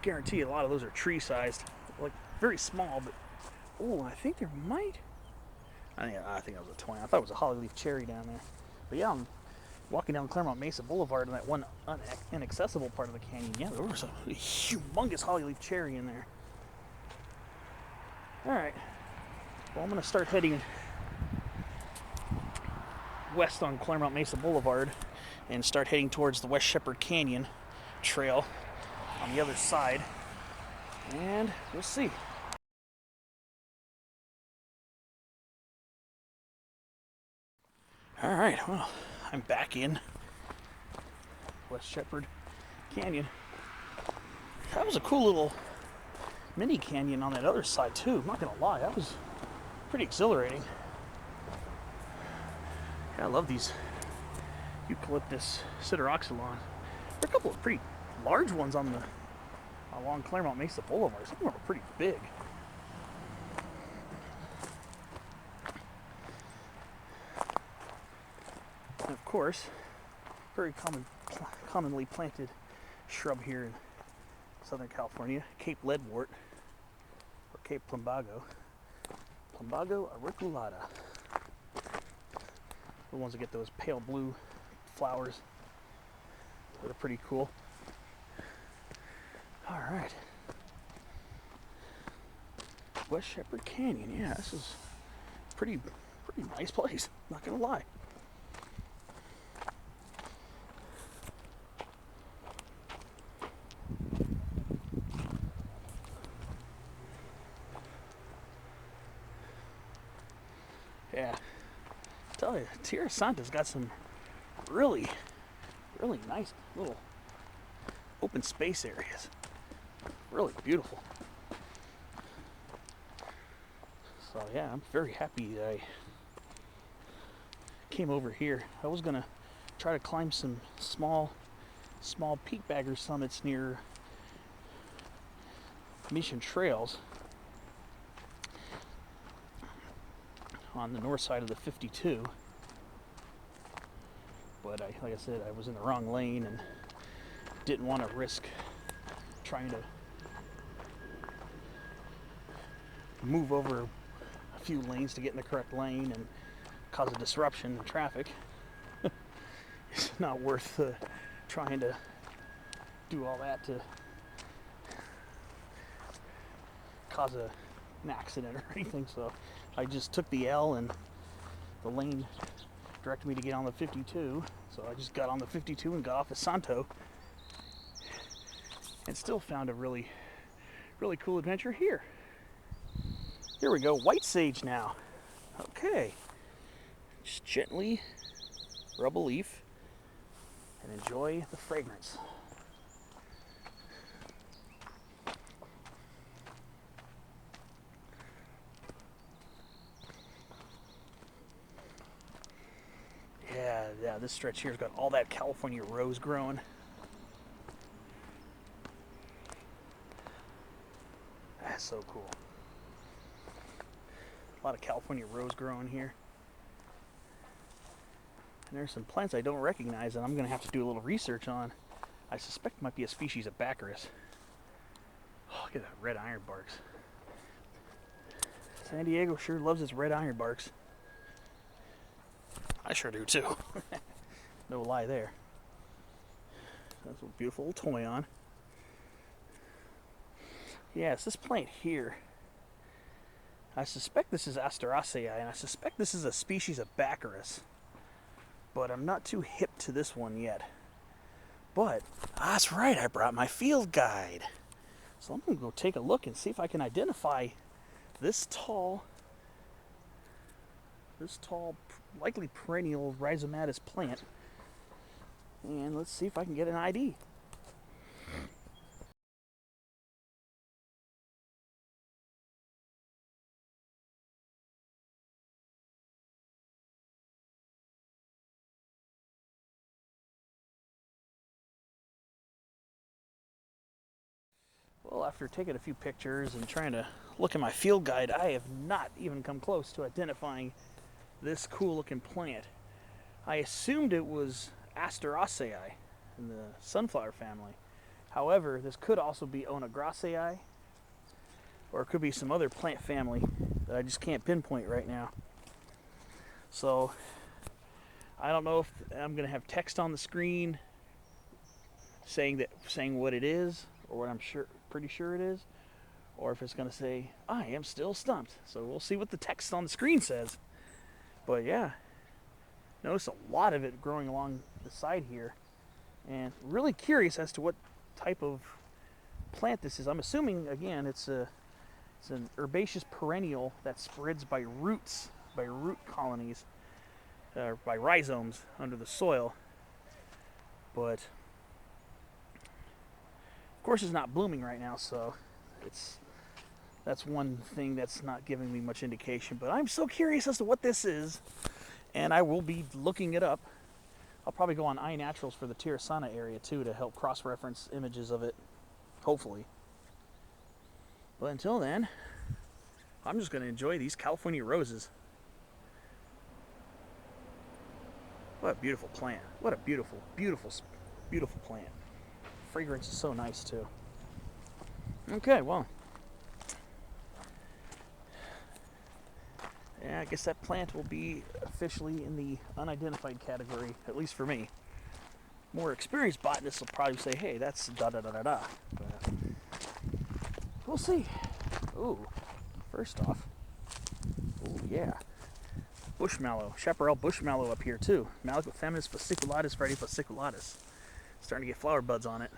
Speaker 1: Guarantee a lot of those are tree sized, like very small. But oh, I think there might. I think that was a 20. I thought it was a hollyleaf cherry down there. But yeah, I'm walking down Claremont Mesa Boulevard in that one inaccessible part of the canyon. Yeah, there was a humongous hollyleaf cherry in there. All right. Well, I'm gonna start heading west on Claremont Mesa Boulevard and start heading towards the West Shepherd Canyon trail on the other side, and we'll see. All right, well, I'm back in West Shepherd Canyon. That was a cool little mini canyon on that other side too. I'm not gonna lie, that was pretty exhilarating. Yeah, I love these eucalyptus sideroxylon. There are a couple of pretty large ones along Claremont Mesa Boulevard. Some of them are pretty big. And of course, very commonly planted shrub here in Southern California, Cape Leadwort, or Cape Plumbago. Plumbago auriculata. The ones that get those pale blue flowers that are pretty cool. All right. West Shepherd Canyon. Yeah, this is pretty nice place. Not gonna lie. Yeah. I tell you, Tierrasanta's got some really nice little open space areas. Really beautiful. So yeah, I'm very happy that I came over here. I was gonna try to climb some small peak bagger summits near Mission Trails on the north side of the 52, but like I said, I was in the wrong lane and didn't want to risk trying to move over a few lanes to get in the correct lane and cause a disruption in traffic. It's not worth trying to do all that to cause an accident or anything. So I just took the L, and the lane directed me to get on the 52. So I just got on the 52 and got off at Santo, and still found a really cool adventure here. Here we go, white sage now. Okay, just gently rub a leaf and enjoy the fragrance. Yeah, this stretch here's got all that California rose growing. That's so cool. A lot of California rose growing here. And there's some plants I don't recognize that I'm going to have to do a little research on. I suspect it might be a species of Baccharis. Oh, look at that red ironbarks. San Diego sure loves its red ironbarks. I sure do too. No lie there. That's a beautiful little toy on. Yes, this plant here, I suspect this is Asteraceae, and I suspect this is a species of Baccharis. But I'm not too hip to this one yet. But, that's right, I brought my field guide. So I'm going to go take a look and see if I can identify this tall, likely perennial rhizomatous plant. And let's see if I can get an ID. Well, after taking a few pictures and trying to look at my field guide, I have not even come close to identifying this cool looking plant. I assumed it was Asteraceae in the sunflower family. However, this could also be Onagraceae, or it could be some other plant family that I just can't pinpoint right now. So I don't know if I'm going to have text on the screen saying what it is, or what I'm pretty sure it is, or if it's going to say, I am still stumped. So we'll see what the text on the screen says. But yeah, notice a lot of it growing along the side here, and really curious as to what type of plant this is. I'm assuming, again, it's an herbaceous perennial that spreads by roots, by root colonies, by rhizomes under the soil. But of course, it's not blooming right now, so that's one thing that's not giving me much indication. But I'm so curious as to what this is, and I will be looking it up. I'll probably go on iNaturals for the Tierrasanta area too to help cross-reference images of it, hopefully. But until then, I'm just going to enjoy these California roses. What a beautiful plant. What a beautiful, beautiful, beautiful plant. Fragrance is so nice too. Okay, well, yeah, I guess that plant will be officially in the unidentified category, at least for me. More experienced botanists will probably say, hey, that's da da da da da. But we'll see. Ooh, first off, oh yeah, bush mallow, chaparral bush mallow up here too. Malacophaminus fasciculatus, Friday fasciculatus. Starting to get flower buds on it.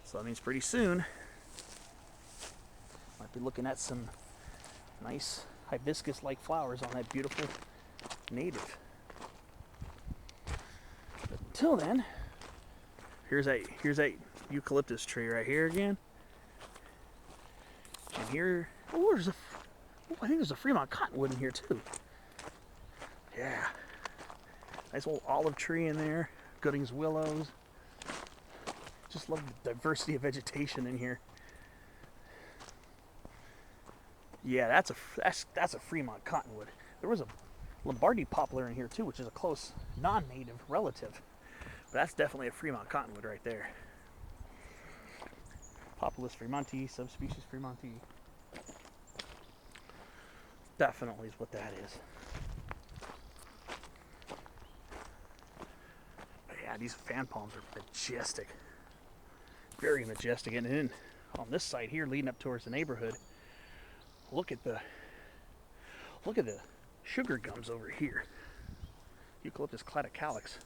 Speaker 1: So that means pretty soon might be looking at some nice hibiscus-like flowers on that beautiful native. But until then, here's a eucalyptus tree right here again. And here, I think there's a Fremont cottonwood in here too. Yeah, nice old olive tree in there. Goodings willows. Just love the diversity of vegetation in here. Yeah, that's a Fremont cottonwood. There was a Lombardy poplar in here too, which is a close non-native relative. But that's definitely a Fremont cottonwood right there. Populus fremontii, subspecies fremontii. Definitely is what that is. Yeah, these fan palms are majestic. Very majestic. And then on this side here, leading up towards the neighborhood, look at the sugar gums over here. Eucalyptus cladicalix.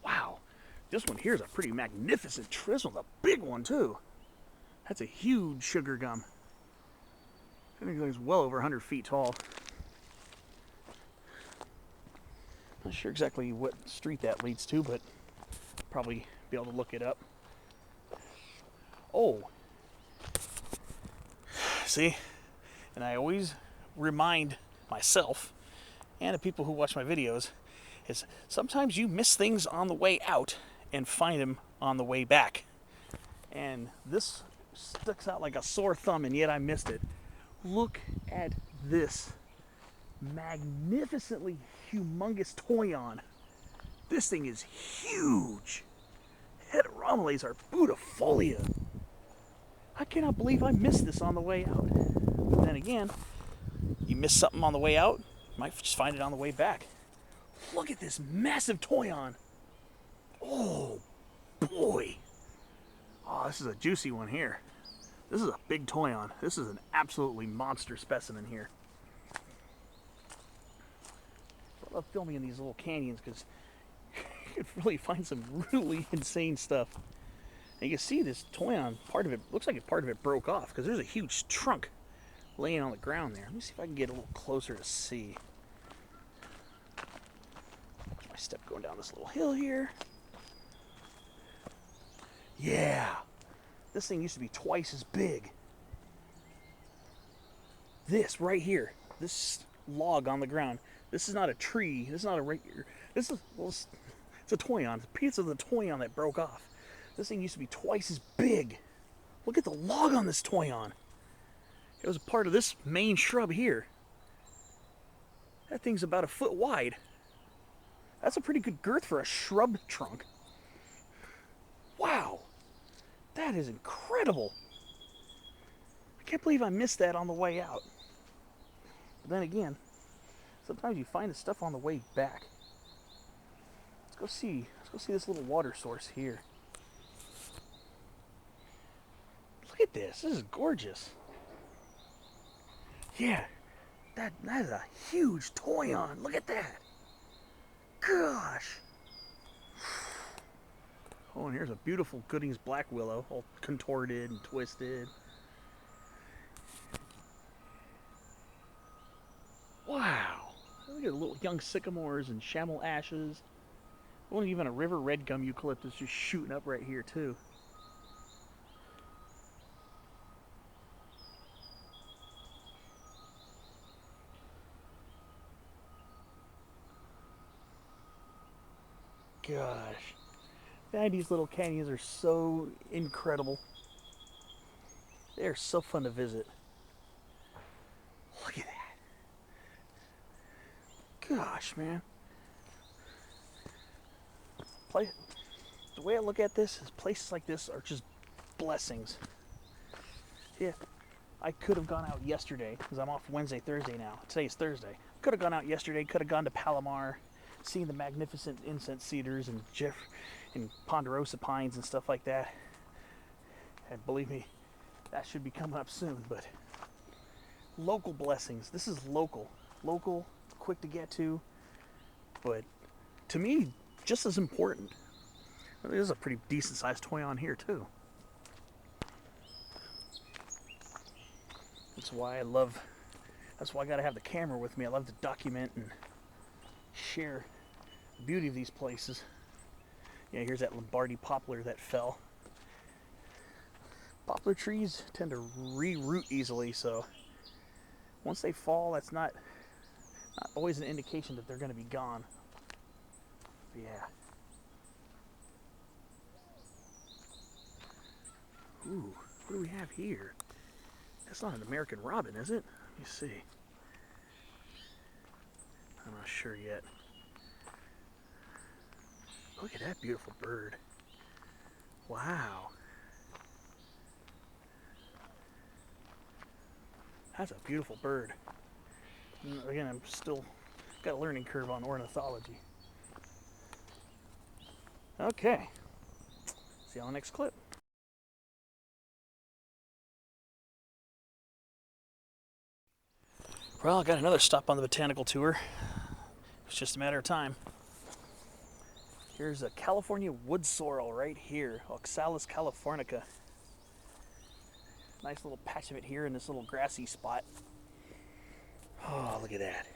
Speaker 1: Wow. This one here is a pretty magnificent tree. This one's a big one too. That's a huge sugar gum. I think it's well over 100 feet tall. Not sure exactly what street that leads to, but probably be able to look it up. Oh, see, and I always remind myself and the people who watch my videos is sometimes you miss things on the way out and find them on the way back. And this sticks out like a sore thumb, and yet I missed it. Look at this magnificently humongous toyon. This thing is huge. Heteromeles arbustifolia. I cannot believe I missed this on the way out. But then again, you miss something on the way out, you might just find it on the way back. Look at this massive toyon. Oh boy. Oh, this is a juicy one here. This is a big toyon. This is an absolutely monster specimen here. I love filming in these little canyons because you can really find some really insane stuff. And you can see this toyon, part of it, looks like part of it broke off because there's a huge trunk laying on the ground there. Let me see if I can get a little closer to see. My step going down this little hill here. Yeah, this thing used to be twice as big. This right here, this log on the ground, this is not a tree, this is not a regular, this is, well, it's a toyon, it's a piece of the toyon that broke off. This thing used to be twice as big. Look at the log on this toyon. It was a part of this main shrub here. That thing's about a foot wide. That's a pretty good girth for a shrub trunk. Wow, that is incredible. I can't believe I missed that on the way out. But then again, sometimes you find the stuff on the way back. Let's go see this little water source here. Look at this. This is gorgeous. Yeah, that is a huge toyon. Look at that. Gosh. Oh, and here's a beautiful Gooding's black willow, all contorted and twisted. Wow. Look at the little young sycamores and chamois ashes. Oh, and even a river red gum eucalyptus just shooting up right here too. Gosh. Man, these little canyons are so incredible. They are so fun to visit. Look at that. Gosh, man. The way I look at this is places like this are just blessings. Yeah, I could have gone out yesterday because I'm off Wednesday, Thursday now. Today's Thursday. Could have gone out yesterday. Could have gone to Palomar, seen the magnificent incense cedars and ponderosa pines and stuff like that. And believe me, that should be coming up soon. But local blessings. This is local, quick to get to, but to me, just as important. There's a pretty decent sized toyon here too. That's why I gotta have the camera with me. I love to document and share the beauty of these places. Yeah, here's that Lombardy poplar that fell. Poplar trees tend to re-root easily, so once they fall, that's not always an indication that they're going to be gone. But yeah. Ooh, what do we have here? That's not an American robin, is it? Let me see. I'm not sure yet. Look at that beautiful bird. Wow. That's a beautiful bird. And again, I'm still got a learning curve on ornithology. Okay. See you on the next clip. Well, I got another stop on the botanical tour. It's just a matter of time. Here's a California wood sorrel right here, Oxalis californica. Nice little patch of it here in this little grassy spot. Oh, look at that.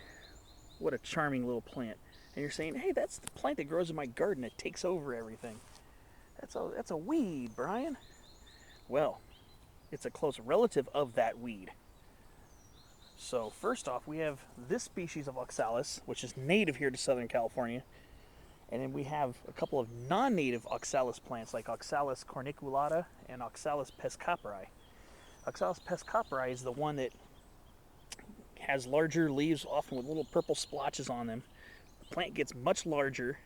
Speaker 1: What a charming little plant. And you're saying, hey, that's the plant that grows in my garden that takes over everything. That's a weed, Brian. Well, it's a close relative of that weed. So first off, we have this species of Oxalis, which is native here to Southern California. And then we have a couple of non-native Oxalis plants like Oxalis corniculata and Oxalis pescapri. Oxalis pescapri is the one that has larger leaves, often with little purple splotches on them. plant gets much larger,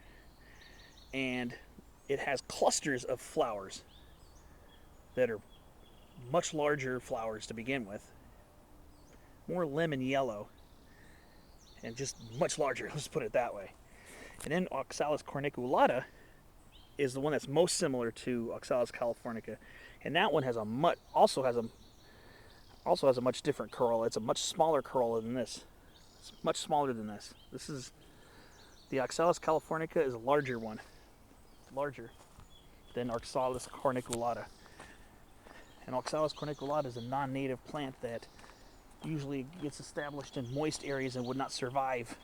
Speaker 1: and it has clusters of flowers that are much larger flowers to begin with, more lemon yellow, and just much larger, let's put it that way. And then Oxalis corniculata is the one that's most similar to Oxalis californica, and that one has a also has a much different corolla. It's a much smaller corolla than this. It's much smaller than this. This is the Oxalis californica is a larger one, larger than Oxalis corniculata. And Oxalis corniculata is a non-native plant that usually gets established in moist areas and would not survive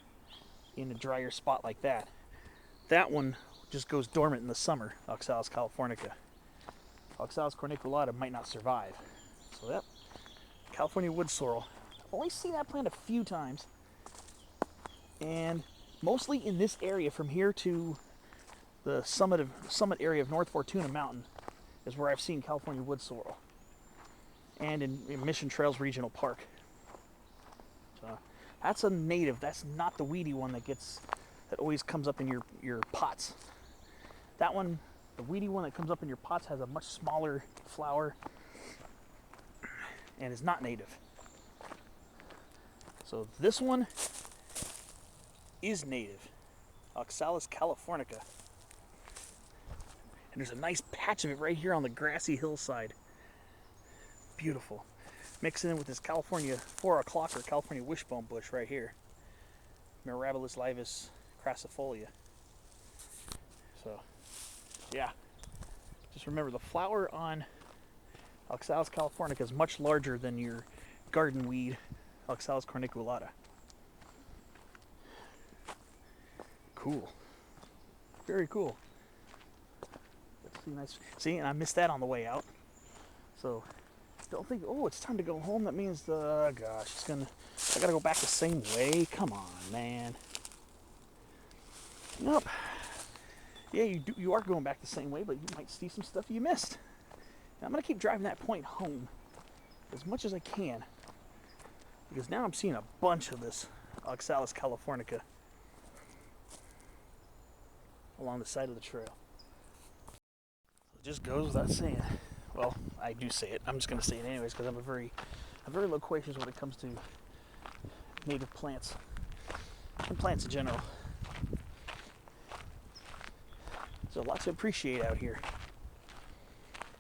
Speaker 1: in a drier spot like that. That one just goes dormant in the summer, Oxalis californica. Oxalis corniculata might not survive. So yep, California wood sorrel. I've only seen that plant a few times, and mostly in this area from here to the summit area of North Fortuna Mountain is where I've seen California wood sorrel, and in Mission Trails Regional Park. So that's a native. That's not the weedy one that always comes up in your pots. That one, the weedy one that comes up in your pots, has a much smaller flower and is not native. So this one is native, Oxalis californica. And there's a nice patch of it right here on the grassy hillside. Beautiful. Mixing in with this California 4 o'clocker, California wishbone bush right here. Mirabilis laevis crassifolia. So, yeah. Just remember, the flower on Oxalis californica is much larger than your garden weed, Oxalis corniculata. Cool. Very cool. Nice. See, and I missed that on the way out. So don't think, oh, it's time to go home. That means gosh, I gotta go back the same way. Come on, man. Nope. Yeah, you are going back the same way, but you might see some stuff you missed. Now, I'm gonna keep driving that point home as much as I can, because now I'm seeing a bunch of this Oxalis californica along the side of the trail. It just goes without saying. Well, I do say it. I'm just going to say it anyways, because I'm very loquacious when it comes to native plants and plants in general. So lots to appreciate out here.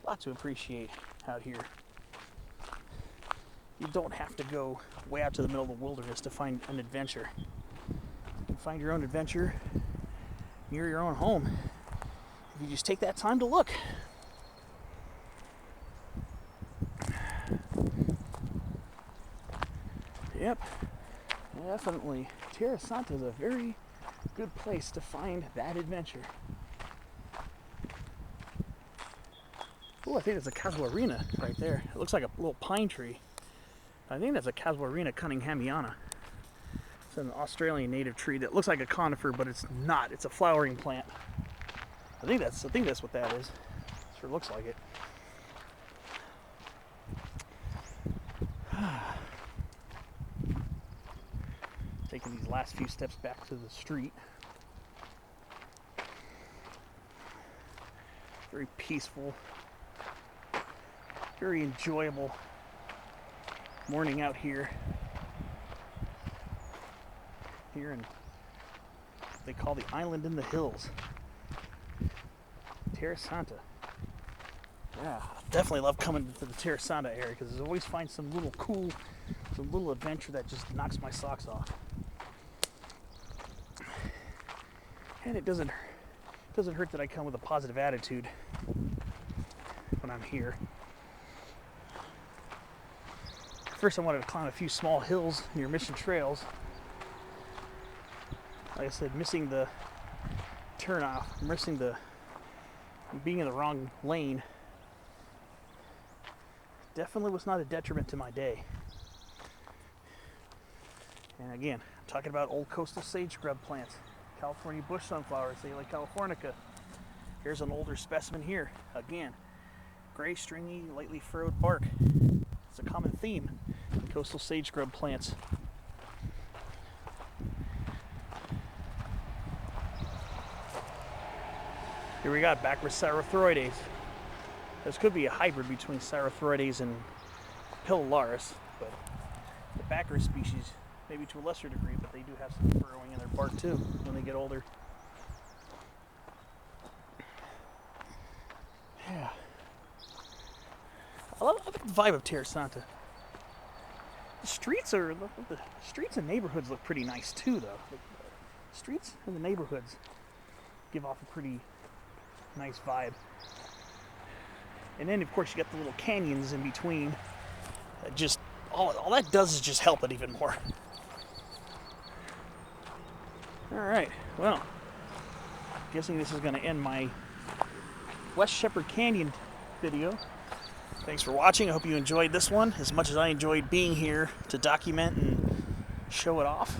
Speaker 1: Lots to appreciate out here. You don't have to go way out to the middle of the wilderness to find an adventure. You can find your own adventure near your own home. You just take that time to look. Yep, definitely. Tierrasanta is a very good place to find that adventure. Oh, I think it's a casuarina right there. It looks like a little pine tree. I think that's a casuarina cunninghamana. It's an Australian native tree that looks like a conifer, but it's not. It's a flowering plant. I think that's what that is. Sure looks like it. Taking these last few steps back to the street. Very peaceful, very enjoyable morning out here. Here in what they call the island in the hills. Tierrasanta. Yeah, definitely love coming to the Tierrasanta area, because I always find some little adventure that just knocks my socks off. And it doesn't hurt that I come with a positive attitude when I'm here. First, I wanted to climb a few small hills near Mission Trails. Like I said, missing the turnoff, being in the wrong lane definitely was not a detriment to my day. And again, I'm talking about old coastal sage scrub plants, California bush sunflower, Salix californica. Here's an older specimen here. Again, gray, stringy, lightly furrowed bark. It's a common theme in coastal sage scrub plants. Here we got Bacchus Saurothroides. This could be a hybrid between Saurothroides and Pilaris, but the Bacchus species, maybe to a lesser degree, but they do have some furrowing in their bark too when they get older. Yeah. I love the vibe of Tierrasanta. The streets and neighborhoods look pretty nice too, though. The streets and the neighborhoods give off a pretty nice vibe. And then, of course, you got the little canyons in between. Just all that does is just help it even more. All right. Well, guessing this is going to end my West Shepherd Canyon video. Thanks for watching. I hope you enjoyed this one as much as I enjoyed being here to document and show it off.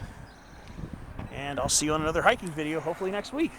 Speaker 1: And I'll see you on another hiking video, hopefully next week.